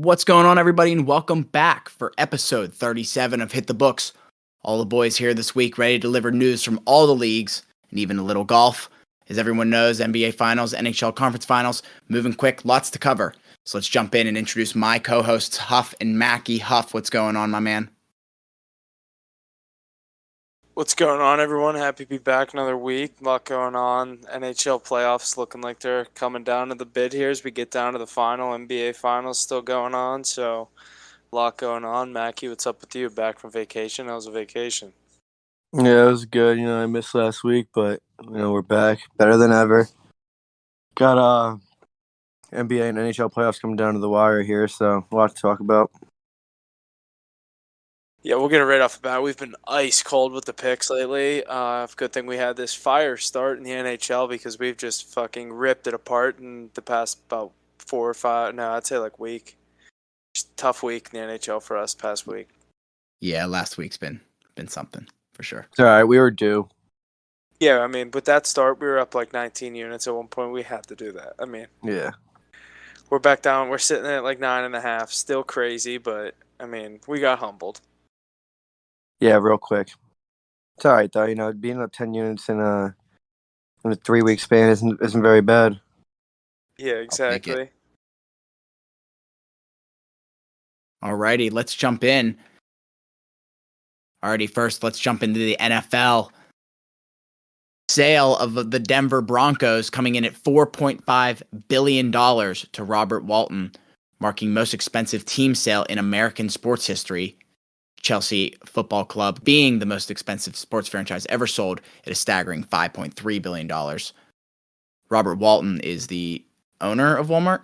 What's going on, everybody, and welcome back for episode 37 of Hit the Books. All the boys here this week ready to deliver news from all the leagues and even a little golf. As everyone knows, NBA Finals, NHL Conference Finals, moving quick, lots to cover. So let's jump in and introduce my co-hosts, Huff and Mackie. Huff, what's going on, my man? What's going on, everyone? Happy to be back another week. A lot going on. NHL playoffs looking like they're coming down to the bid here as we get down to the final. NBA Finals still going on, so a lot going on. Mackie, what's up with you? Back from vacation? How was a vacation? Yeah, it was good. I missed last week, but we're back, better than ever. Got NBA and NHL playoffs coming down to the wire here, so a lot to talk about. Yeah, we'll get it right off the bat. We've been ice cold with the picks lately. Good thing we had this fire start in the NHL because we've just fucking ripped it apart in the past about 4 or 5. No, I'd say like week. Just tough week in the NHL for us past week. Yeah, last week's been something for sure. It's all right. We were due. Yeah, I mean, with that start, we were up like 19 units at one point. We had to do that. I mean, Yeah. we're back down. We're sitting at like 9.5. Still crazy, but I mean, we got humbled. Yeah, real quick. It's all right though. Being up 10 units in a 3-week span isn't very bad. Yeah, exactly. Alrighty, let's jump in. First, let's jump into the NFL. Sale of the Denver Broncos coming in at $4.5 billion to Robert Walton, marking most expensive team sale in American sports history. Chelsea Football Club being the most expensive sports franchise ever sold at a staggering $5.3 billion. Robert Walton is the owner of Walmart.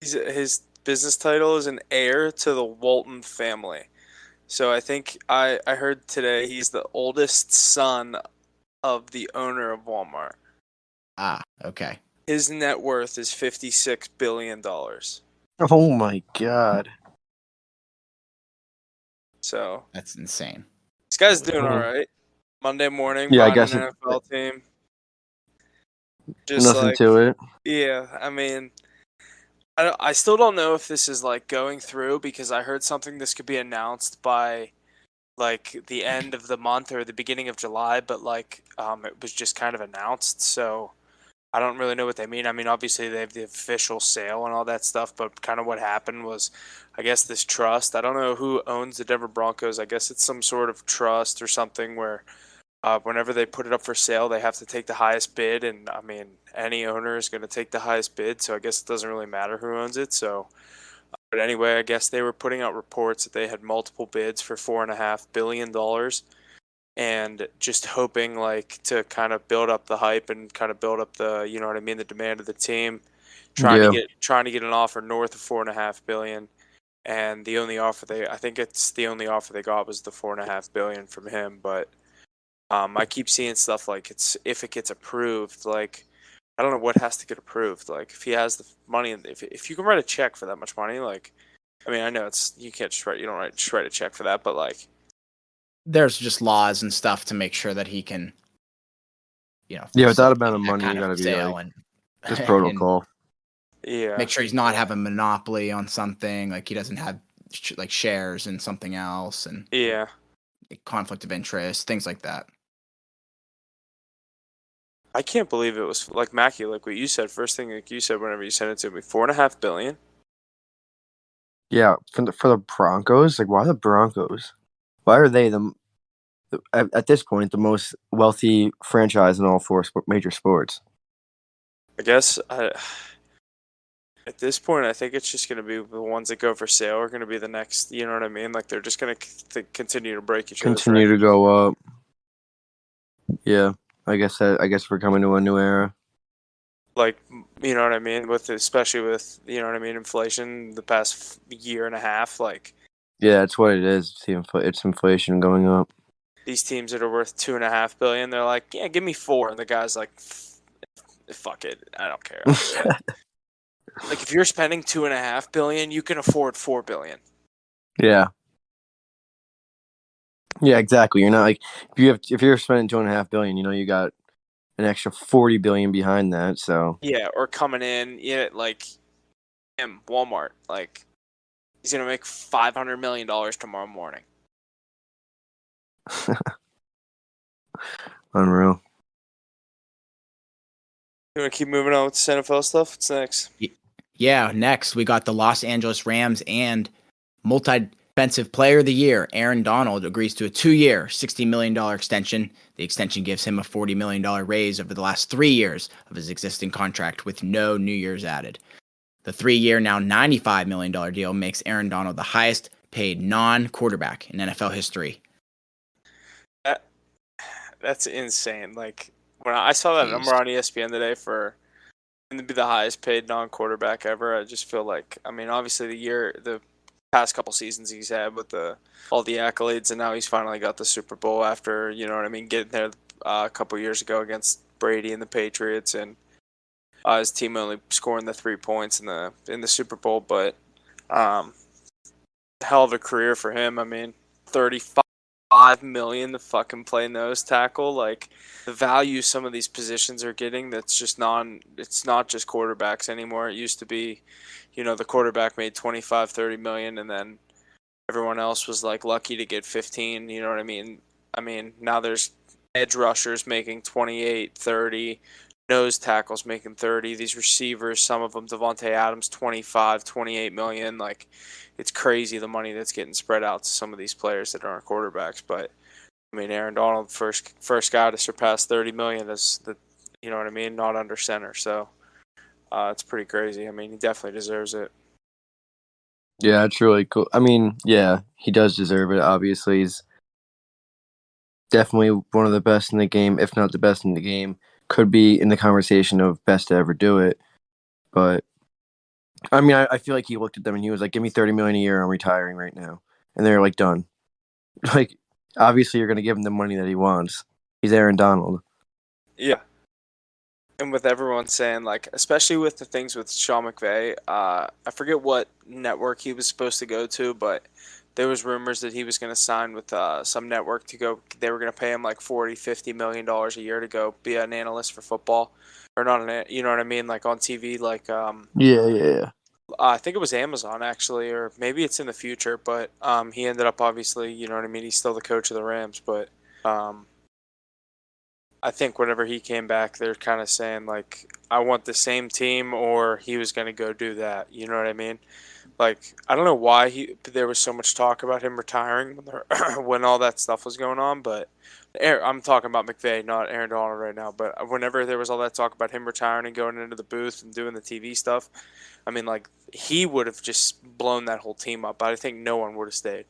His business title is an heir to the Walton family. So I think I heard today he's the oldest son of the owner of Walmart. Ah, okay. His net worth is $56 billion. Oh my God. So that's insane. This guy's doing all right. Monday morning, yeah, buying an NFL team. Just nothing to it. Yeah, I mean, I still don't know if this is like going through because I heard something this could be announced by like the end of the month or the beginning of July, but like it was just kind of announced, so I don't really know what they mean. I mean, obviously they have the official sale and all that stuff, but kind of what happened was, I guess this trust, I don't know who owns the Denver Broncos. I guess it's some sort of trust or something where whenever they put it up for sale, they have to take the highest bid, and I mean, any owner is going to take the highest bid, so I guess it doesn't really matter who owns it. So, but anyway, I guess they were putting out reports that they had multiple bids for $4.5 billion, and just hoping like to kind of build up the hype and kind of build up the, you know what I mean, the demand of the team, trying to get an offer north of $4.5 billion. And the only offer I think it's the only offer they got was the $4.5 billion from him, but. I keep seeing stuff like if it gets approved, like I don't know what has to get approved. Like if he has the money, if you can write a check for that much money, like I mean I know you can't just write a check for that, but like there's just laws and stuff to make sure that he can, with that amount of money, you gotta be like just protocol. Yeah, make sure he's not having monopoly on something, like he doesn't have like shares in something else, and conflict of interest, things like that. I can't believe it was like Mackie, like what you said. First thing, like you said, whenever you sent it to me, $4.5 billion. Yeah, for the Broncos, like why the Broncos? Why are they at this point the most wealthy franchise in all four major sports? I guess at this point, I think it's just going to be the ones that go for sale are going to be the next. You know what I mean? Like they're just going to continue to break each other. Continue to go up. Yeah. I guess we're coming to a new era. Like, you know what I mean? Especially with, you know what I mean, inflation the past year and a half, like. Yeah, that's what it is. It's inflation going up. These teams that are worth $2.5 billion, they're like, yeah, give me $4 billion. And the guy's like, fuck it, I don't care. Like, if you're spending $2.5 billion, you can afford $4 billion. Yeah. Yeah, exactly. You're not like if you're spending $2.5 billion, you got an extra $40 billion behind that. So yeah, or coming in, like Walmart, like He's going to make $500 million tomorrow morning. Unreal. You want to keep moving on with the NFL stuff? What's next? Yeah, next we got the Los Angeles Rams and multi-defensive player of the year, Aaron Donald, agrees to a 2-year, $60 million extension. The extension gives him a $40 million raise over the last 3 years of his existing contract with no New Year's added. The 3-year, now $95 million deal makes Aaron Donald the highest paid non-quarterback in NFL history. That's insane. Like, when I saw that number on ESPN today for him to be the highest paid non-quarterback ever, I just feel like, I mean, obviously the past couple seasons he's had with all the accolades, and now he's finally got the Super Bowl after, you know what I mean, getting there a couple years ago against Brady and the Patriots, and his team only scoring the 3 points in the Super Bowl, but hell of a career for him. I mean, 35 million to fucking play nose tackle. Like, the value some of these positions are getting, it's not just quarterbacks anymore. It used to be, you know, the quarterback made 25, 30 million, and then everyone else was like lucky to get 15, you know what I mean? I mean, now there's edge rushers making 28, 30, nose tackles making 30, these receivers, some of them, Devontae Adams, 25, 28 million. Like, it's crazy the money that's getting spread out to some of these players that aren't quarterbacks. But I mean, Aaron Donald, first guy to surpass 30 million is the, you know what I mean, not under center. So it's pretty crazy. I mean, he definitely deserves it. Yeah, it's really cool. I mean, yeah, he does deserve it. Obviously, he's definitely one of the best in the game, if not the best in the game. Could be in the conversation of best to ever do it. But I mean, I feel like he looked at them and he was like, "Give me 30 million a year. I'm retiring right now," and they're like, "Done." Like, obviously, you're going to give him the money that he wants. He's Aaron Donald. Yeah. And with everyone saying, like, especially with the things with Sean McVay, I forget what network he was supposed to go to, but there was rumors that he was going to sign with some network to go. They were going to pay him like 40, $50 million a year to go be an analyst for football, or not you know what I mean, like on TV, like Yeah. I think it was Amazon actually, or maybe it's in the future. But he ended up obviously, you know what I mean. He's still the coach of the Rams, but I think whenever he came back, they're kind of saying, like, I want the same team, or he was going to go do that. You know what I mean? Like, I don't know why there was so much talk about him retiring when all that stuff was going on, but I'm talking about McVay, not Aaron Donald right now. But whenever there was all that talk about him retiring and going into the booth and doing the TV stuff, I mean, like, he would have just blown that whole team up. But I think no one would have stayed.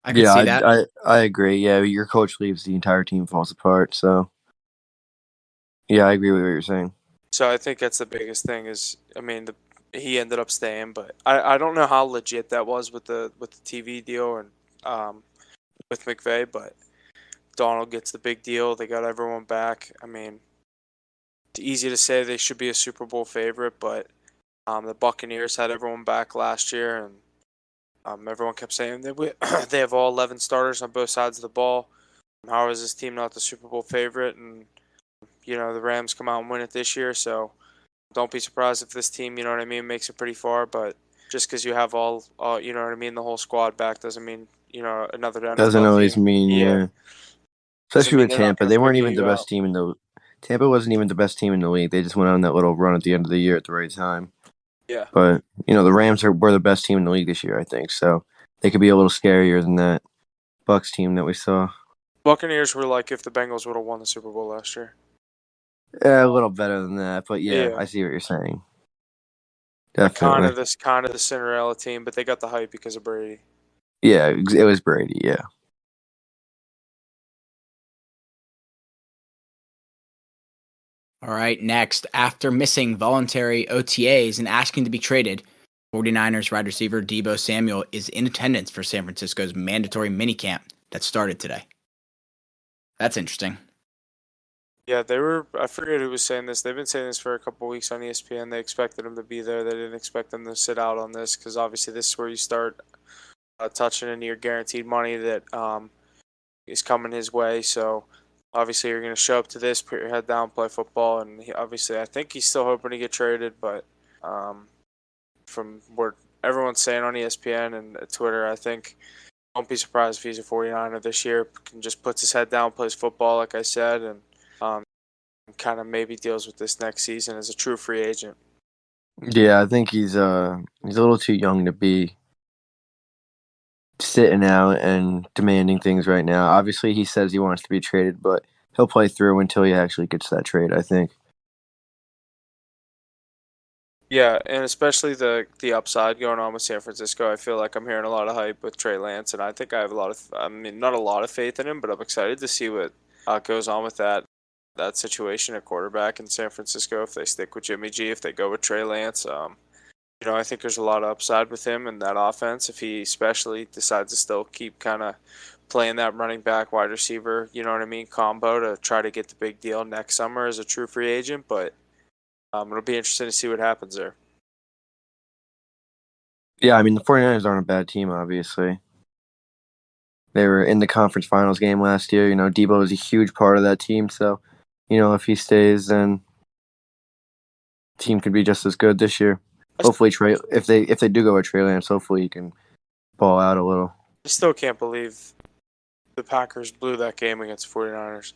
I could see that. I agree. Yeah, your coach leaves, the entire team falls apart. So, yeah, I agree with what you're saying. So I think that's the biggest thing is, I mean, he ended up staying, but I don't know how legit that was with the TV deal and with McVay, but Donald gets the big deal. They got everyone back. I mean, it's easy to say they should be a Super Bowl favorite, but the Buccaneers had everyone back last year, and everyone kept saying they have all 11 starters on both sides of the ball. How is this team not the Super Bowl favorite? And you know, the Rams come out and win it this year, so don't be surprised if this team, you know what I mean, makes it pretty far. But just because you have all, you know what I mean, the whole squad back doesn't mean, you know, another Doesn't NFL always team. mean, Yeah, yeah. doesn't Especially mean with they're not Tampa. going to They weren't figure even the you best out. team in the Tampa wasn't even the best team in the league. They just went on that little run at the end of the year at the right time. Yeah. But, you know, the Rams were the best team in the league this year, I think. So they could be a little scarier than that Bucks team that we saw. Buccaneers were like if the Bengals would have won the Super Bowl last year. Yeah, a little better than that. But yeah, Yeah. I see what you're saying. Like Definitely. kind of the Cinderella team, but they got the hype because of Brady. Yeah, it was Brady, yeah. All right, next. After missing voluntary OTAs and asking to be traded, 49ers wide receiver Deebo Samuel is in attendance for San Francisco's mandatory minicamp that started today. That's interesting. Yeah, I forget who was saying this. They've been saying this for a couple of weeks on ESPN. They expected him to be there. They didn't expect him to sit out on this because obviously this is where you start touching into your guaranteed money that is coming his way. So obviously you're going to show up to this, put your head down, play football, and obviously I think he's still hoping to get traded, but from what everyone's saying on ESPN and Twitter, I think won't be surprised if he's a 49er this year. Just puts his head down, plays football, like I said, and kind of maybe deals with this next season as a true free agent. Yeah, I think he's a little too young to be sitting out and demanding things right now. Obviously, he says he wants to be traded, but he'll play through until he actually gets that trade, I think. Yeah, and especially the upside going on with San Francisco. I feel like I'm hearing a lot of hype with Trey Lance, and I think I have not a lot of faith in him, but I'm excited to see what goes on with that situation at quarterback in San Francisco. If they stick with Jimmy G, if they go with Trey Lance, I think there's a lot of upside with him in that offense. If he especially decides to still keep kind of playing that running back, wide receiver, combo to try to get the big deal next summer as a true free agent, but. It'll be interesting to see what happens there. Yeah, I mean, the 49ers aren't a bad team, obviously. They were in the conference finals game last year. Debo is a huge part of that team. So, if he stays, then the team could be just as good this year. Hopefully, if they do go with Trey Lance, hopefully he can ball out a little. I still can't believe the Packers blew that game against the 49ers.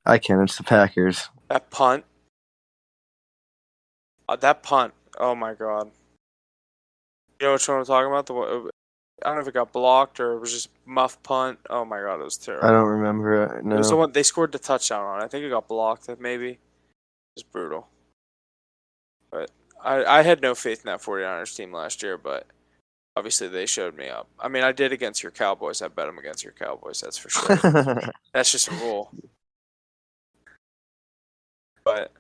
I can. It's the Packers. That punt. Oh my god. You know which one I'm talking about? I don't know if it got blocked or it was just muff punt. Oh my god, it was terrible. I don't remember it. No. It was the one they scored the touchdown on. I think it got blocked. Maybe. It was brutal. But I had no faith in that 49ers team last year, but obviously they showed me up. I mean, I did against your Cowboys. I bet them against your Cowboys. That's for sure. That's just a rule. But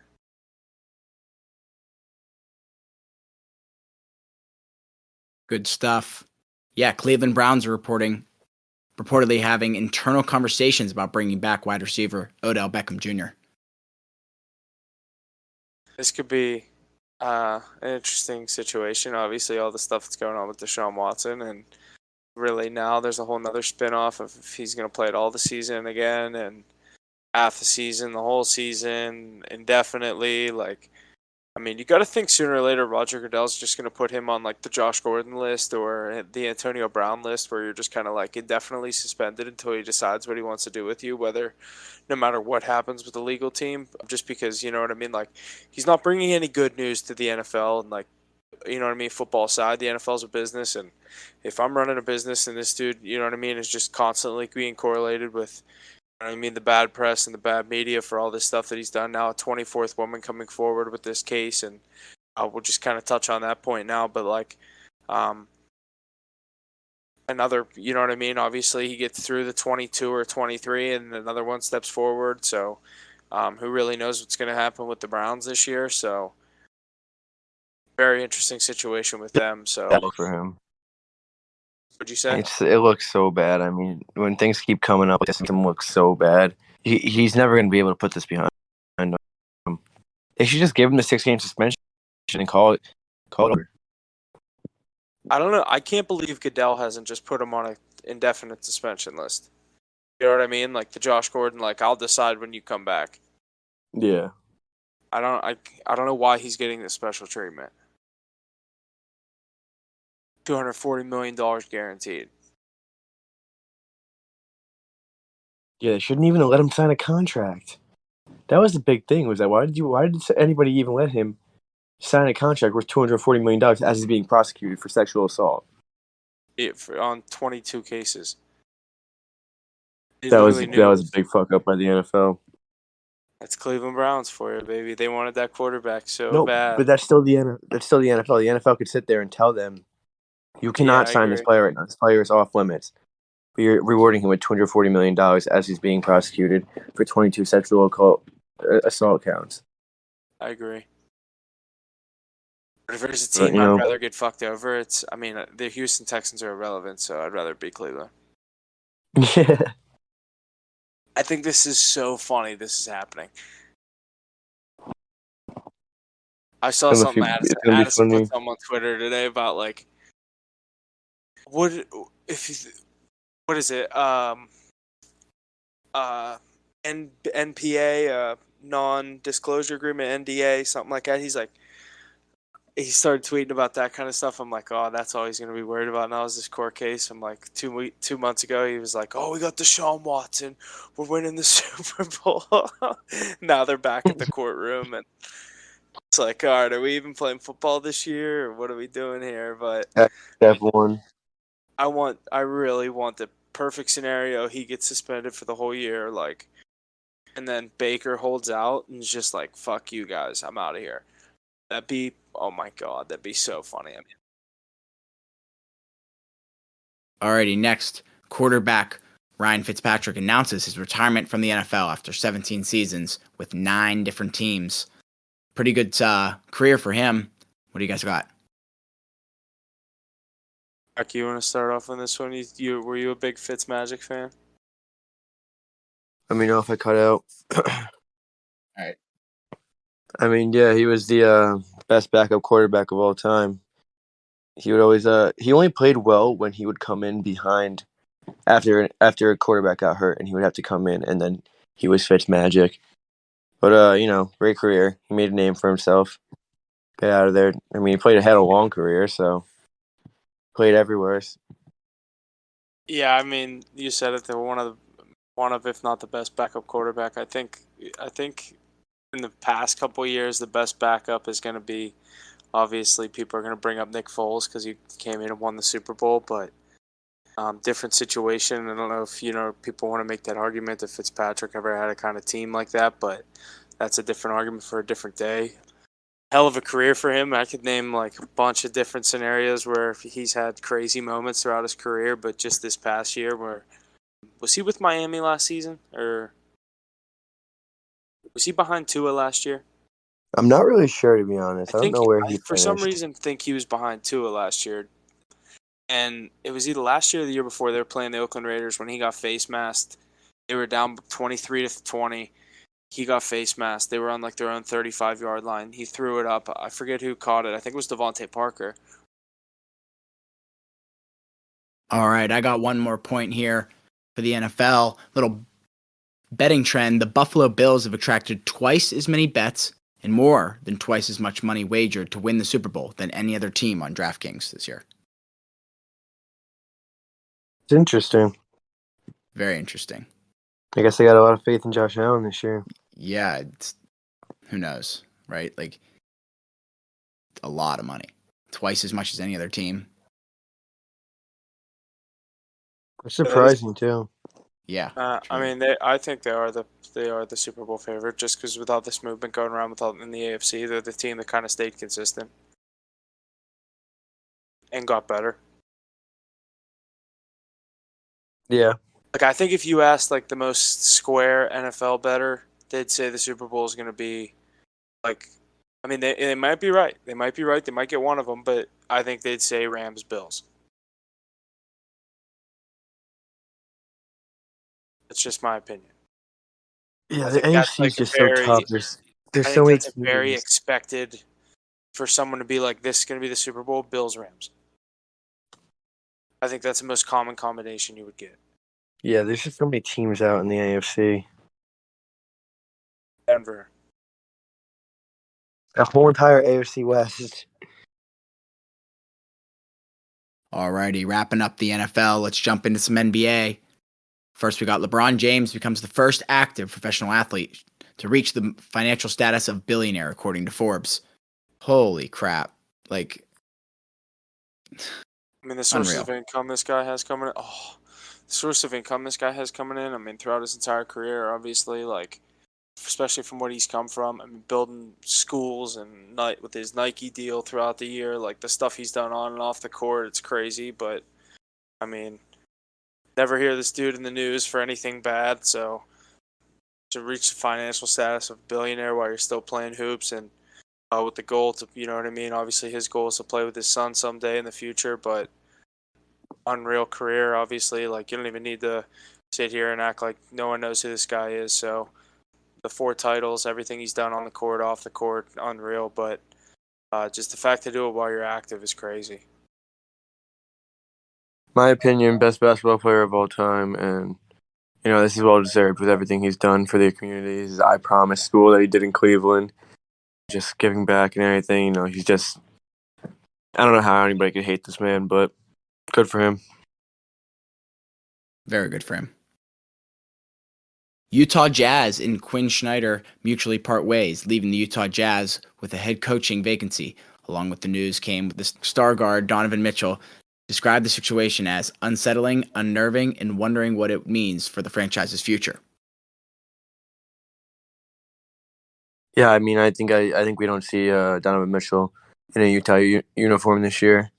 Good stuff. Yeah, Cleveland Browns are reportedly having internal conversations about bringing back wide receiver Odell Beckham Jr. This could be an interesting situation. Obviously, all the stuff that's going on with Deshaun Watson, and really now there's a whole nother spinoff of if he's going to play it all the season again and half the season, the whole season, indefinitely. You got to think sooner or later Roger Goodell's just going to put him on like the Josh Gordon list or the Antonio Brown list, where you're just kind of like indefinitely suspended until he decides what he wants to do with you, no matter what happens with the legal team. Just because, you know what I mean? Like, he's not bringing any good news to the NFL and football side. The NFL's a business, and if I'm running a business and this dude, is just constantly being correlated with the bad press and the bad media for all this stuff that he's done. Now a 24th woman coming forward with this case, and we'll just kind of touch on that point now, but another, obviously he gets through the 22 or 23 and another one steps forward, so who really knows what's going to happen with the Browns this year. So very interesting situation with them. So for him. What'd you say? It looks so bad. I mean, when things keep coming up, this looks so bad. He's never going to be able to put this behind him. They should just give him the 6-game suspension and call it over. I don't know. I can't believe Goodell hasn't just put him on an indefinite suspension list. You know what I mean? Like the Josh Gordon, I'll decide when you come back. Yeah. I don't know why he's getting this special treatment. $240 million guaranteed. Yeah, they shouldn't even have let him sign a contract. That was the big thing. Was that why did anybody even let him sign a contract worth $240 million as he's being prosecuted for sexual assault? On 22 cases. That was a big fuck up by the NFL. That's Cleveland Browns for you, baby. They wanted that quarterback so bad. But that's still the NFL. The NFL could sit there and tell them, you cannot sign this player right now. This player is off limits. But you're rewarding him with $240 million as he's being prosecuted for 22 sexual assault counts. I agree. But if there's a team I'd rather get fucked over, the Houston Texans are irrelevant, so I'd rather beat Cleveland. Yeah. I think this is so funny this is happening. I saw something Addison put something on Twitter today about what is it? NPA, non-disclosure agreement, NDA, something like that. He started tweeting about that kind of stuff. I'm like, oh, that's all he's going to be worried about now is this court case. I'm like, 2 months ago, he was like, oh, we got Deshaun Watson. We're winning the Super Bowl. Now they're back at the courtroom. And it's like, all right, are we even playing football this year? Or what are we doing here? But Step one. I really want the perfect scenario. He gets suspended for the whole year. And then Baker holds out and is just like, fuck you guys. I'm out of here. Oh my God, that'd be so funny. I mean, Alrighty, next, quarterback Ryan Fitzpatrick announces his retirement from the NFL after 17 seasons with 9 different teams. Pretty good career for him. What do you guys got? Mark, you want to start off on this one? Were you a big Fitzmagic fan? Let me know if I cut out. All right. I mean, yeah, he was the best backup quarterback of all time. He would always he only played well when he would come in behind after a quarterback got hurt, and he would have to come in, and then he was Fitzmagic. But great career. He made a name for himself. Get out of there. I mean, he had a long career, so played everywhere. Yeah, I mean, you said it. They were one of, if not the best backup quarterback. I think in the past couple of years, the best backup is going to be, obviously, people are going to bring up Nick Foles because he came in and won the Super Bowl, but different situation. I don't know if, people want to make that argument that Fitzpatrick ever had a kind of team like that, but that's a different argument for a different day. Hell of a career for him. I could name like a bunch of different scenarios where he's had crazy moments throughout his career, but just this past year was he with Miami last season, or was he behind Tua last year? I'm not really sure, to be honest. I don't know where he for some finished. reason think he was behind Tua last year. And it was either last year or the year before. They were playing the Oakland Raiders when he got face masked. They were down 23-20. He got face masked. They were on like their own 35-yard line. He threw it up. I forget who caught it. I think it was Devontae Parker. All right, I got one more point here for the NFL. Little betting trend. The Buffalo Bills have attracted twice as many bets and more than twice as much money wagered to win the Super Bowl than any other team on DraftKings this year. It's interesting. Very interesting. I guess I got a lot of faith in Josh Allen this year. Yeah, who knows, right? Like, a lot of money. Twice as much as any other team. It's surprising, too. Yeah. I mean, I think they are the Super Bowl favorite just because with all this movement going around in the AFC, they're the team that kind of stayed consistent and got better. Yeah. Like, I think if you asked like the most square NFL bettor, they'd say the Super Bowl is going to be like, I mean, they might be right. They might be right. They might get one of them, but I think they'd say Rams Bills. That's just my opinion. Yeah, I the think that's AFC like is just so tough. There's I so think many that's very teams. expected for someone to be like, this is going to be the Super Bowl, Bills Rams. I think that's the most common combination you would get. Yeah, there's just so many teams out in the AFC. Denver. The whole entire AFC West. Alrighty, wrapping up the NFL. Let's jump into some NBA. First, we got LeBron James becomes the first active professional athlete to reach the financial status of billionaire, according to Forbes. Holy crap. Like, I mean, the sources unreal. of income this guy has coming in. I mean, throughout his entire career, obviously, like, especially from what he's come from. I mean, building schools and with his Nike deal throughout the year, like the stuff he's done on and off the court, it's crazy. But I mean, never hear this dude in the news for anything bad. So to reach the financial status of billionaire while you're still playing hoops and with the goal to, you know what I mean? Obviously, his goal is to play with his son someday in the future, but unreal career, obviously. Like, you don't even need to sit here and act like no one knows who this guy is. So the 4 titles, everything he's done on the court, off the court, unreal. But just the fact to do it while you're active is crazy. My opinion, best basketball player of all time, and This is well deserved with everything he's done for the community. His I Promise school that he did in Cleveland, just giving back and everything. He's just, I don't know how anybody could hate this man, but good for him. Very good for him. Utah Jazz and Quinn Snyder mutually part ways, leaving the Utah Jazz with a head coaching vacancy. Along with the news came the star guard Donovan Mitchell described the situation as unsettling, unnerving, and wondering what it means for the franchise's future. Yeah, I mean, I think we don't see Donovan Mitchell in a Utah uniform this year.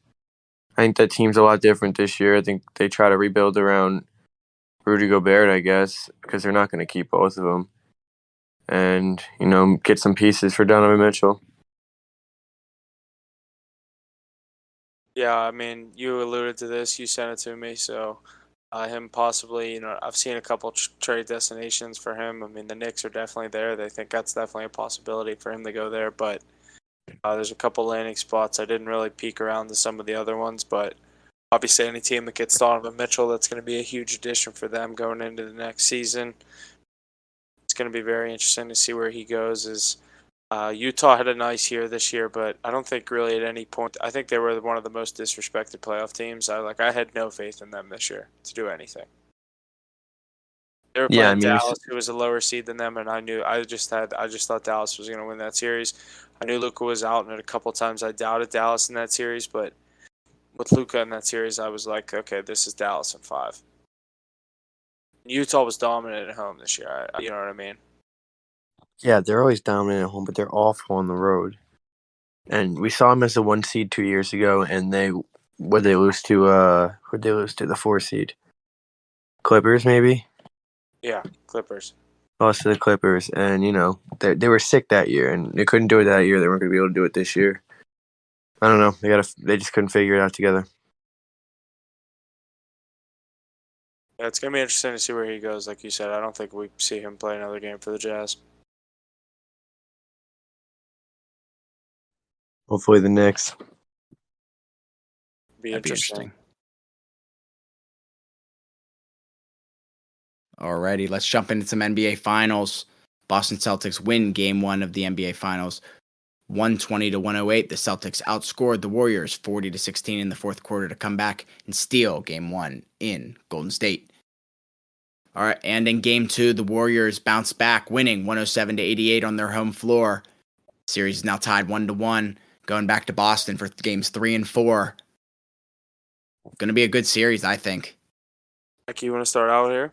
I think that team's a lot different this year. I think they try to rebuild around Rudy Gobert, I guess, because they're not going to keep both of them, and get some pieces for Donovan Mitchell. Yeah, I mean, you alluded to this. You sent it to me, so him possibly. I've seen a couple trade destinations for him. I mean, the Knicks are definitely there. They think that's definitely a possibility for him to go there, but there's a couple landing spots. I didn't really peek around to some of the other ones, but obviously any team that gets Donovan Mitchell, that's going to be a huge addition for them going into the next season. It's going to be very interesting to see where he goes. Utah had a nice year this year, but I don't think really at any point. I think they were one of the most disrespected playoff teams. I had no faith in them this year to do anything. They were playing Dallas, who was a lower seed than them, and I just thought Dallas was going to win that series. I knew Luka was out, and a couple times I doubted Dallas in that series, but with Luka in that series, I was like, okay, this is Dallas in 5. Utah was dominant at home this year. You know what I mean? Yeah, they're always dominant at home, but they're awful on the road. And we saw them as a 1 seed 2 years ago, and they lose to? Who'd they lose to? The 4 seed, Clippers, maybe. Yeah, Clippers. Lost to the Clippers, and they were sick that year, and they couldn't do it that year. They weren't going to be able to do it this year. I don't know. They just couldn't figure it out together. Yeah, it's going to be interesting to see where he goes. Like you said, I don't think we see him play another game for the Jazz. Hopefully the Knicks. Be interesting. Alrighty, let's jump into some NBA Finals. Boston Celtics win Game 1 of the NBA Finals, 120-108. The Celtics outscored the Warriors 40-16 in the fourth quarter to come back and steal Game 1 in Golden State. All right, and in Game 2, the Warriors bounced back, winning 107-88 on their home floor. Series is now tied 1-1, going back to Boston for Games 3 and 4. Going to be a good series, I think. Like, you want to start out here?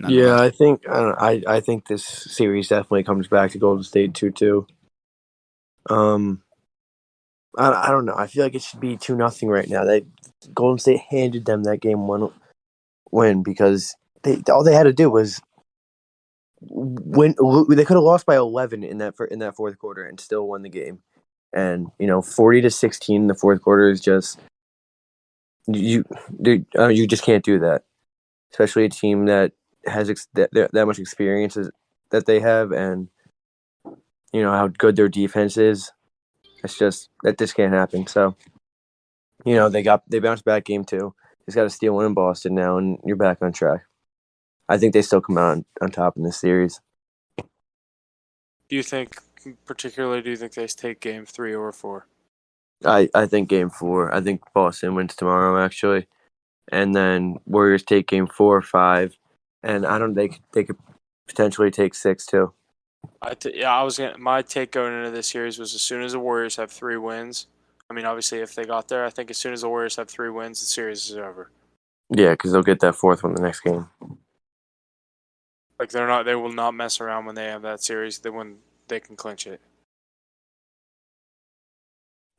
Yeah, I think I think this series definitely comes back to Golden State 2-2. I don't know. I feel like it should be 2-0 right now. Golden State handed them that Game 1 win because all they had to do was win. They could have lost by 11 in that fourth quarter and still won the game. And 40-16 in the fourth quarter is just you just can't do that, especially a team that has that much experience that they have, and how good their defense is. It's just that this can't happen. So, they bounced back Game 2. Just got to steal one in Boston now, and you're back on track. I think they still come out on top in this series. Do you think they take Game 3 or 4? I think Game 4. I think Boston wins tomorrow, actually, and then Warriors take Game 4 or 5, and they could potentially take 6 too. My take going into this series was as soon as the Warriors have 3 wins. I mean, obviously, if they got there, I think as soon as the Warriors have 3 wins, the series is over. Yeah, because they'll get that 4th one the next game. Like they will not mess around when they have that series. They can clinch it.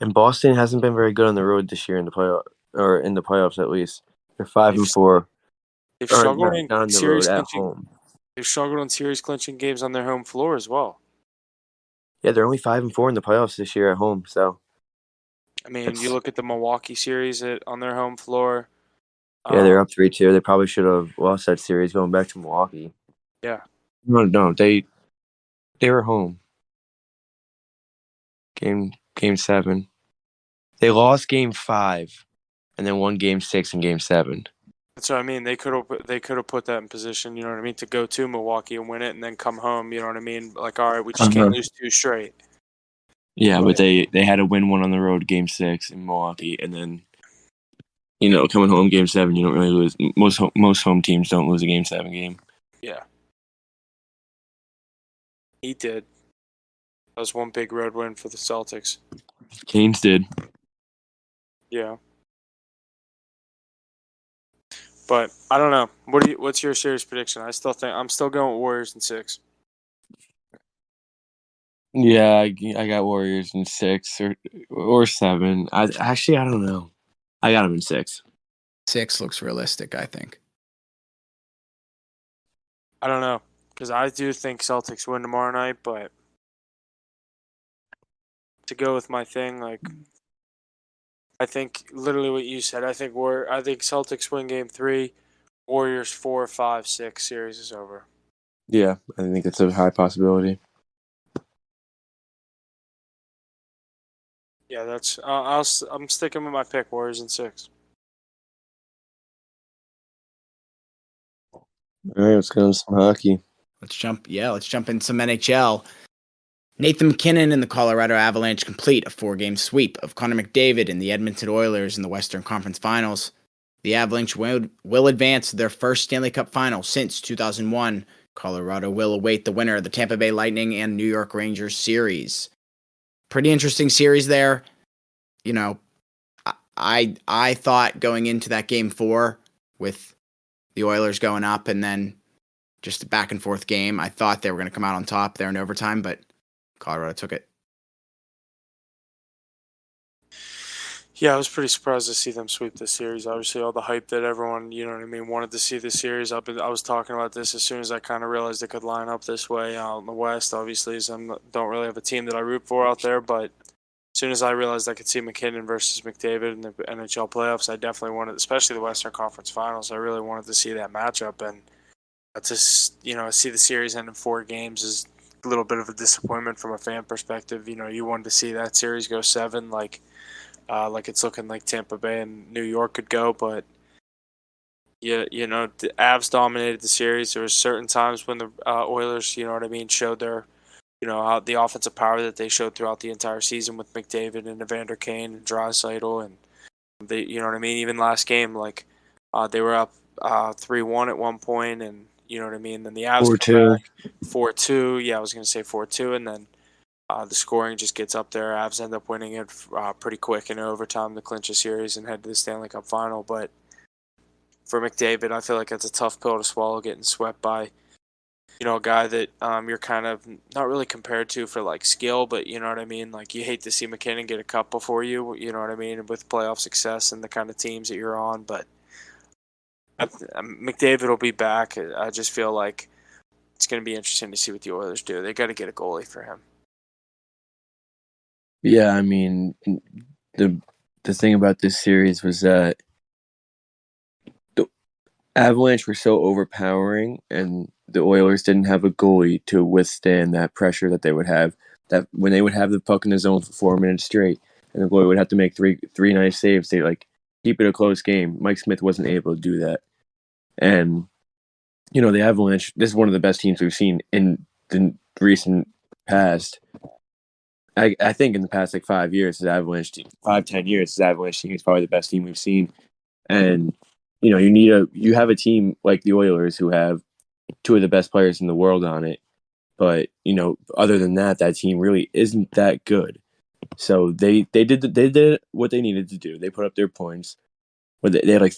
And Boston hasn't been very good on the road this year in the playoffs at least. They're 5-4. They've struggled on the road at home. They've struggled in series clinching games on their home floor as well. Yeah, they're only 5-4 in the playoffs this year at home. So, I mean, you look at the Milwaukee series on their home floor. Yeah, they're up 3-2. They probably should have lost that series going back to Milwaukee. Yeah. No, they were home. Game 7. They lost Game 5, and then won Game 6 and Game 7. That's what I mean. They could have put that in position, you know what I mean, to go to Milwaukee and win it and then come home, you know what I mean? Like, all right, we just can't lose 2 straight. Yeah, but they had to win one on the road, Game 6 in Milwaukee, and then coming home Game 7, you don't really lose. Most home teams don't lose a Game 7 game. Yeah. He did. That was one big road win for the Celtics. Canes did. Yeah. But I don't know. What's your series prediction? I'm still going with Warriors in 6. Yeah, I got Warriors in 6 or 7. I don't know. I got them in 6. 6 looks realistic, I think. I don't know, because I do think Celtics win tomorrow night, but to go with my thing, like, I think literally what you said. I think Celtics win Game 3, Warriors 4, 5, 6. Series is over. Yeah, I think it's a high possibility. Yeah, that's. I'm sticking with my pick. Warriors in 6. All right, let's go on some hockey. Let's jump in some NHL. Nathan MacKinnon and the Colorado Avalanche complete a 4-game sweep of Connor McDavid and the Edmonton Oilers in the Western Conference Finals. The Avalanche will advance to their first Stanley Cup final since 2001. Colorado will await the winner of the Tampa Bay Lightning and New York Rangers series. Pretty interesting series there. You know, I thought going into that Game 4 with the Oilers going up and then just a back and forth game, I thought they were going to come out on top there in overtime, but Colorado took it. Yeah, I was pretty surprised to see them sweep this series. Obviously, all the hype that everyone, you know what I mean, wanted to see this series. I was talking about this as soon as I kind of realized it could line up this way out in the West. Obviously, as don't really have a team that I root for out there, but as soon as I realized I could see McKinnon versus McDavid in the NHL playoffs, I definitely wanted, especially the Western Conference Finals, I really wanted to see that matchup. And to see the series end in 4 games is a little bit of a disappointment from a fan perspective. You know, you wanted to see that series go 7, like it's looking like Tampa Bay and New York could go, but the Avs dominated the series. There was certain times when the Oilers, you know what I mean, showed their, how the offensive power that they showed throughout the entire season with McDavid and Evander Kane and Draisaitl, and they, you know what I mean, even last game, like they were up 3-1 at one point, and you know what I mean. Then the Avs 4-2. 4-2. Yeah, I was going to say 4-2, and then the scoring just gets up there. Avs end up winning it pretty quick in overtime to clinch a series and head to the Stanley Cup final. But for McDavid, I feel like that's a tough pill to swallow, getting swept by, a guy that you're kind of not really compared to for like skill, but you know what I mean? Like, you hate to see McKinnon get a cup before you know what I mean, with playoff success and the kind of teams that you're on. But McDavid will be back. I just feel like it's going to be interesting to see what the Oilers do. They got to get a goalie for him. Yeah, I mean, the thing about this series was that the Avalanche were so overpowering, and the Oilers didn't have a goalie to withstand that pressure that they would have. That when they would have the puck in the zone for 4 minutes straight, and the goalie would have to make three nice saves, they keep it a close game. Mike Smith wasn't able to do that, and the Avalanche. This is one of the best teams we've seen in the recent past. I think in the past 5 years, the Avalanche team, 5-10 years, the Avalanche team is probably the best team we've seen. And you have a team like the Oilers who have 2 of the best players in the world on it, but other than that, that team really isn't that good. So they did what they needed to do. They put up their points, but they had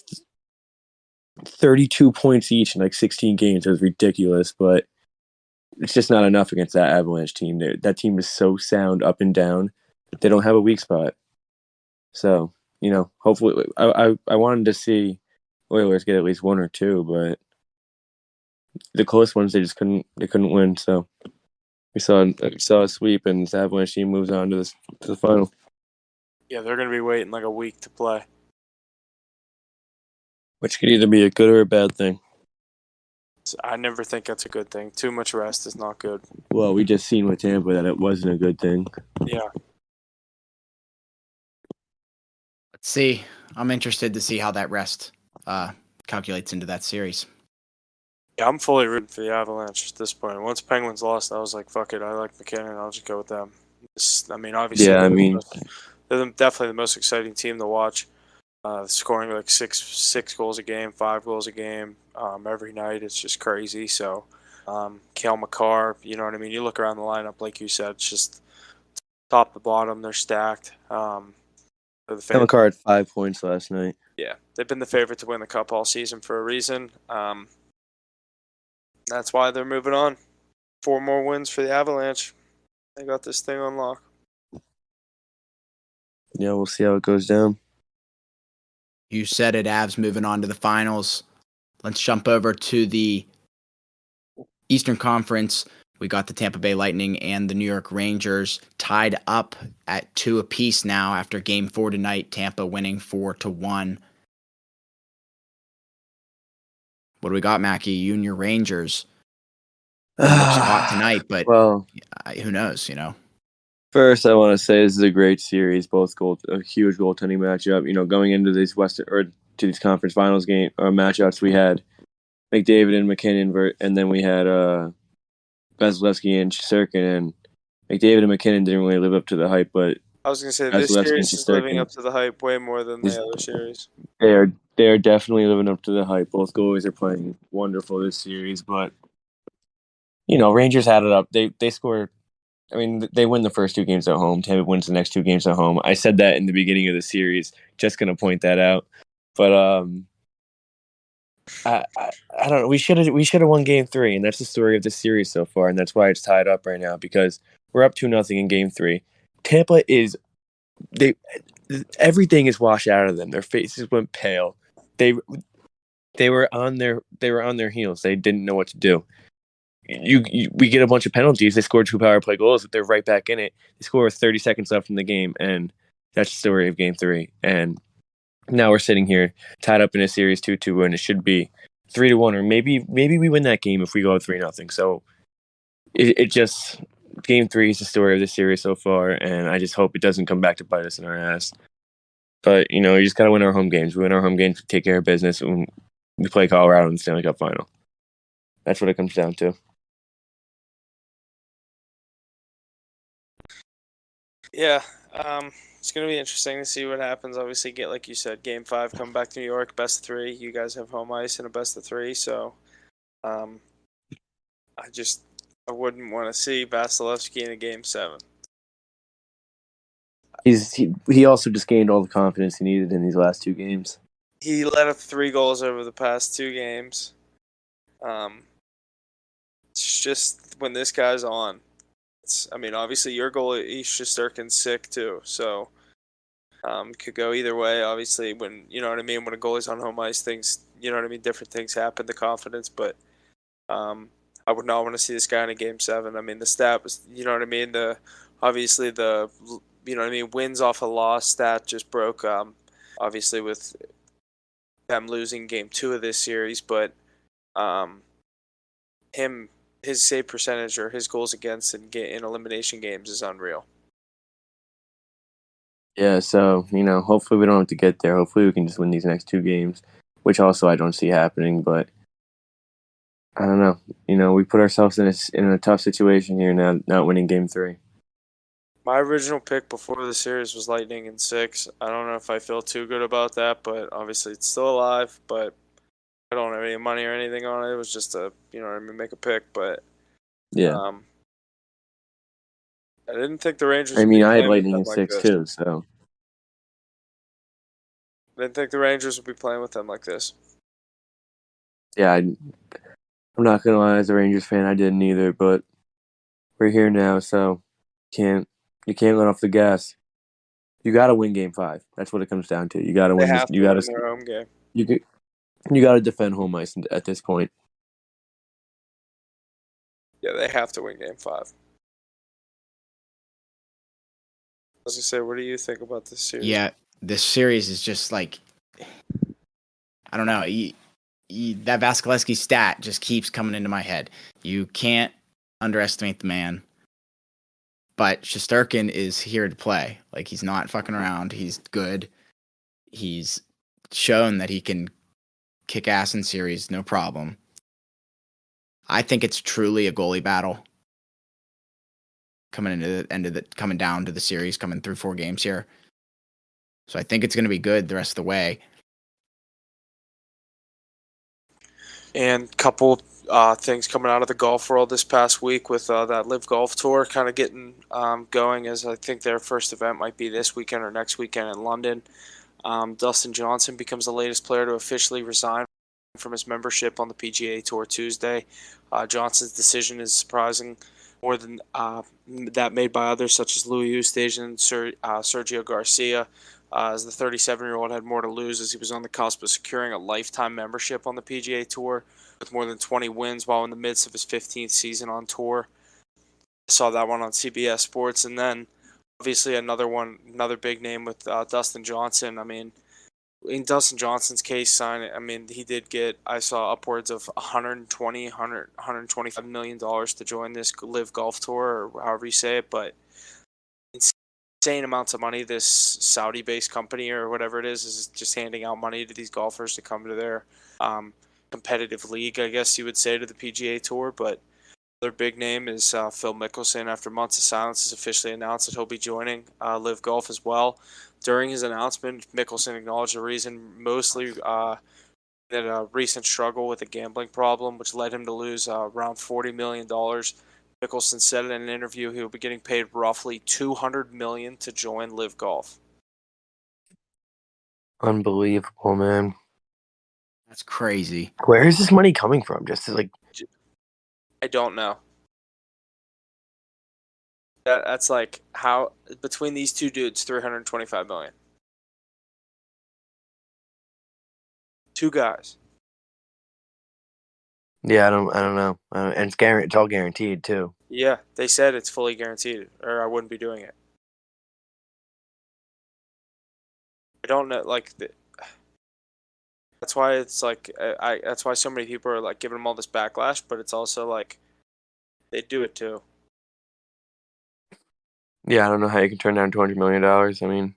32 points each in 16 games. It was ridiculous, but it's just not enough against that Avalanche team. That team is so sound up and down. They don't have a weak spot. So, hopefully, I wanted to see Oilers get at least 1 or 2, but the close ones they couldn't win. So we saw a sweep, and the Avalanche team moves on to the final. Yeah, they're going to be waiting a week to play, which could either be a good or a bad thing. I never think that's a good thing. Too much rest is not good. Well, we just seen with Tampa that it wasn't a good thing. Yeah. Let's see. I'm interested to see how that rest kind calculates into that series. Yeah, I'm fully rooting for the Avalanche at this point. Once Penguins lost, I was like, fuck it, I like McKinnon. I'll just go with them. Obviously, Yeah, they're definitely the most exciting team to watch. Scoring like six goals a game, 5 goals a game every night. It's just crazy. So, Cale Makar, you know what I mean? You look around the lineup, like you said, it's just top to bottom, they're stacked. They're the favorite. Car had 5 points last night. Yeah, they've been the favorite to win the cup all season for a reason. That's why they're moving on. 4 more wins for the Avalanche. They got this thing on lock. Yeah, we'll see how it goes down. You said it, Avs moving on to the finals. Let's jump over to the Eastern Conference. We got the Tampa Bay Lightning and the New York Rangers tied up at 2 apiece now after Game 4 tonight. Tampa winning 4-1. What do we got, Mackie? You and your Rangers. Looks hot tonight, but well, who knows, you know? First, I want to say this is a great series. A huge goaltending matchup. You know, going into these to these conference finals matchups, we had McDavid and McKinnon, and then we had Vasilevsky and Shesterkin. And McDavid and McKinnon didn't really live up to the hype, but I was going to say this series is living up to the hype way more than the other series. They are definitely living up to the hype. Both goalies are playing wonderful this series, but you know, Rangers had it up. They scored. I mean, they win the first 2 games at home. Tampa wins the next 2 games at home. I said that in the beginning of the series. Just going to point that out. But I don't know. We should have won Game 3, and that's the story of the series so far, and that's why it's tied up right now because we're up 2-0 in Game 3. Tampa is everything is washed out of them. Their faces went pale. They were on their heels. They didn't know what to do. We get a bunch of penalties. They scored 2 power play goals, but they're right back in it. They score with 30 seconds left in the game, and that's the story of Game 3. And now we're sitting here tied up in a series 2-2, and it should be 3-1, or maybe we win that game if we go 3-0. So it just Game 3 is the story of the series so far, and I just hope it doesn't come back to bite us in our ass. But you know, you just gotta win our home games. We win our home games, we take care of business, and we play Colorado in the Stanley Cup final. That's what it comes down to. Yeah, it's going to be interesting to see what happens. Obviously, like you said, Game 5, come back to New York, best of 3. You guys have home ice in a best of 3, so I wouldn't want to see Vasilevsky in a Game 7. He also just gained all the confidence he needed in these last 2 games. He let up 3 goals over the past 2 games. It's just when this guy's on. Obviously your goalie Shesterkin's sick too, so could go either way. Obviously, when you know what I mean, when a goalie's on home ice, things different things happen to confidence. But I would not want to see this guy in a Game 7. I mean, the stat was, the wins off a loss stat just broke. Obviously with them losing Game 2 of this series, but his save percentage or his goals against in elimination games is unreal. Yeah, so, you know, hopefully we don't have to get there. Hopefully we can just win these next 2 games, which also I don't see happening, but I don't know. You know, we put ourselves in a tough situation here now, not winning Game 3. My original pick before the series was Lightning in 6. I don't know if I feel too good about that, but obviously it's still alive, but I don't have any money or anything on it. It was just make a pick, but yeah. I didn't think the Rangers. I mean, I had Lightning in 6 too, so. I didn't think the Rangers would be playing with them like this. Yeah, I'm not gonna lie, as a Rangers fan, I didn't either, but we're here now, so you can't let off the gas. You got to win Game 5. That's what it comes down to. You got to win. You got to win their home game. You got to defend home ice at this point. Yeah, they have to win Game 5. I was gonna say, what do you think about this series? Yeah, this series is just like, I don't know. That Vasilevsky stat just keeps coming into my head. You can't underestimate the man. But Shesterkin is here to play. Like, he's not fucking around. He's good. He's shown that he can kick ass in series, no problem. I think it's truly a goalie battle coming down to the series, coming through 4 games here. So I think it's going to be good the rest of the way. And couple things coming out of the golf world this past week with that Live Golf Tour kind of getting going, as I think their first event might be this weekend or next weekend in London. Dustin Johnson becomes the latest player to officially resign from his membership on the PGA Tour Tuesday. Johnson's decision is surprising more than that made by others such as Louis Oosthuizen and Sergio Garcia. As the 37-year-old had more to lose as he was on the cusp of securing a lifetime membership on the PGA Tour with more than 20 wins while in the midst of his 15th season on tour. I saw that one on CBS Sports. And then obviously another big name with Dustin Johnson. I mean, in Dustin Johnson's case, he did get, I saw, upwards of $125 million to join this Live Golf Tour, or however you say it, but insane amounts of money. This Saudi-based company or whatever it is just handing out money to these golfers to come to their competitive league, I guess you would say, to the PGA Tour. But another big name is Phil Mickelson. After months of silence, has officially announced that he'll be joining Live Golf as well. During his announcement, Mickelson acknowledged the reason mostly that a recent struggle with a gambling problem, which led him to lose around $40 million. Mickelson said in an interview he will be getting paid roughly $200 million to join Live Golf. Unbelievable, man. That's crazy. Where is this money coming from? I don't know. That's like how between these two dudes, $325 million. Two guys. Yeah, I don't know. And it's all guaranteed too. Yeah, they said it's fully guaranteed, or I wouldn't be doing it. I don't know, that's why it's like that's why so many people are like giving them all this backlash, but it's also like they do it too. Yeah, I don't know how you can turn down $200 million. I mean,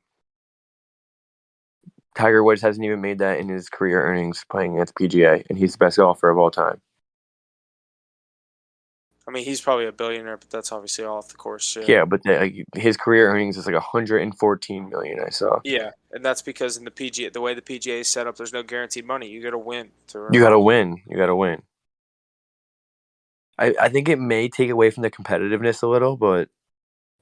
Tiger Woods hasn't even made that in his career earnings playing at the PGA, and he's the best golfer of all time. I mean, he's probably a billionaire, but that's obviously all off the course too. Yeah, but his career earnings is like $114 million. I saw. Yeah, and that's because in the PGA, the way the PGA is set up, there's no guaranteed money. You got to win. You got to win. You got to win. I think it may take away from the competitiveness a little, but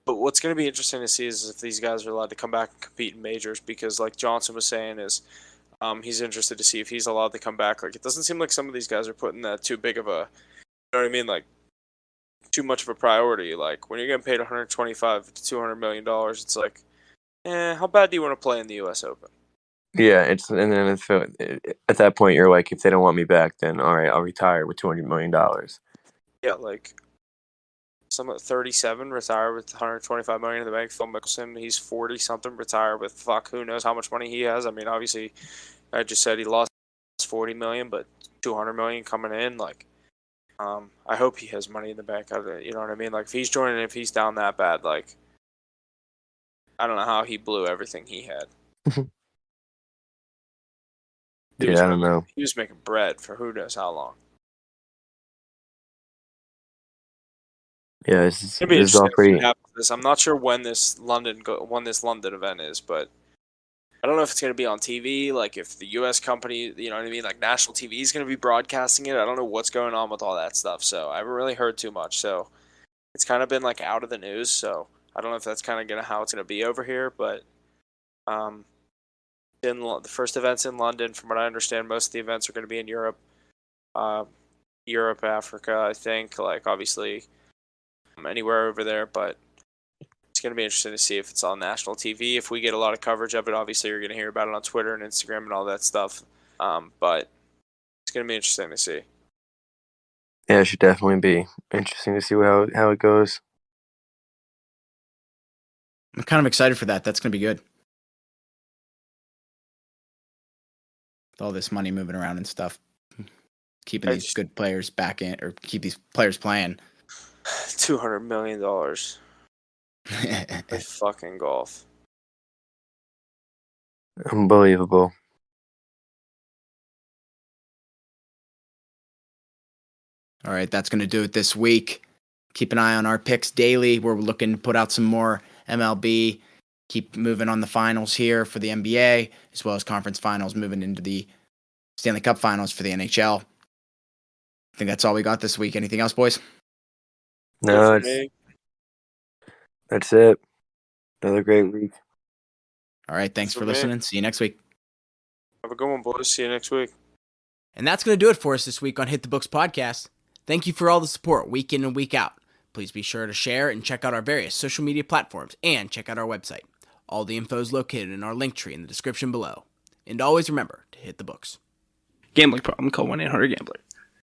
what's going to be interesting to see is if these guys are allowed to come back and compete in majors, because like Johnson was saying is he's interested to see if he's allowed to come back. Like, it doesn't seem like some of these guys are putting that too big of a, you know what I mean, like too much of a priority. Like when you're getting paid $125 to $200 million, it's like, how bad do you want to play in the U.S. Open? Yeah, at that point you're like, if they don't want me back, then all right, I'll retire with $200 million. Yeah, like some at 37 retire with $125 million in the bank. Phil Mickelson, he's 40 something, retire with who knows how much money he has. I mean, obviously, I just said he lost $40 million, but $200 million coming in. Like, I hope he has money in the bank. You know what I mean? Like, if he's joining, if he's down that bad, like, I don't know how he blew everything he had. I don't know. He was making bread for who knows how long. Yeah, this is all pretty. I'm not sure when this London event is, but I don't know if it's going to be on TV. Like if the U.S. company, you know what I mean, like national TV is going to be broadcasting it. I don't know what's going on with all that stuff, so I haven't really heard too much. So it's kind of been like out of the news. So I don't know if that's kind of how it's going to be over here, but the first event's in London. From what I understand, most of the events are going to be in Europe, Africa. I think, like obviously anywhere over there, but it's going to be interesting to see if it's on national TV. If we get a lot of coverage of it, obviously you're going to hear about it on Twitter and Instagram and all that stuff. But it's going to be interesting to see. Yeah, it should definitely be interesting to see how it goes. I'm kind of excited for that. That's going to be good. With all this money moving around and stuff, keeping these good players back in, or keep these players playing. $200 million. Play fucking golf. Unbelievable. All right, that's going to do it this week. Keep an eye on our picks daily. We're looking to put out some more MLB. Keep moving on the finals here for the NBA, as well as conference finals, moving into the Stanley Cup finals for the NHL. I think that's all we got this week. Anything else, boys? No, that's it. Another great week. All right, thanks for listening. See you next week. Have a good one, boys. See you next week. And that's going to do it for us this week on Hit the Books podcast. Thank you for all the support week in and week out. Please be sure to share and check out our various social media platforms and check out our website. All the info is located in our link tree in the description below. And always remember to hit the books. Gambling problem, call 1-800-GAMBLER.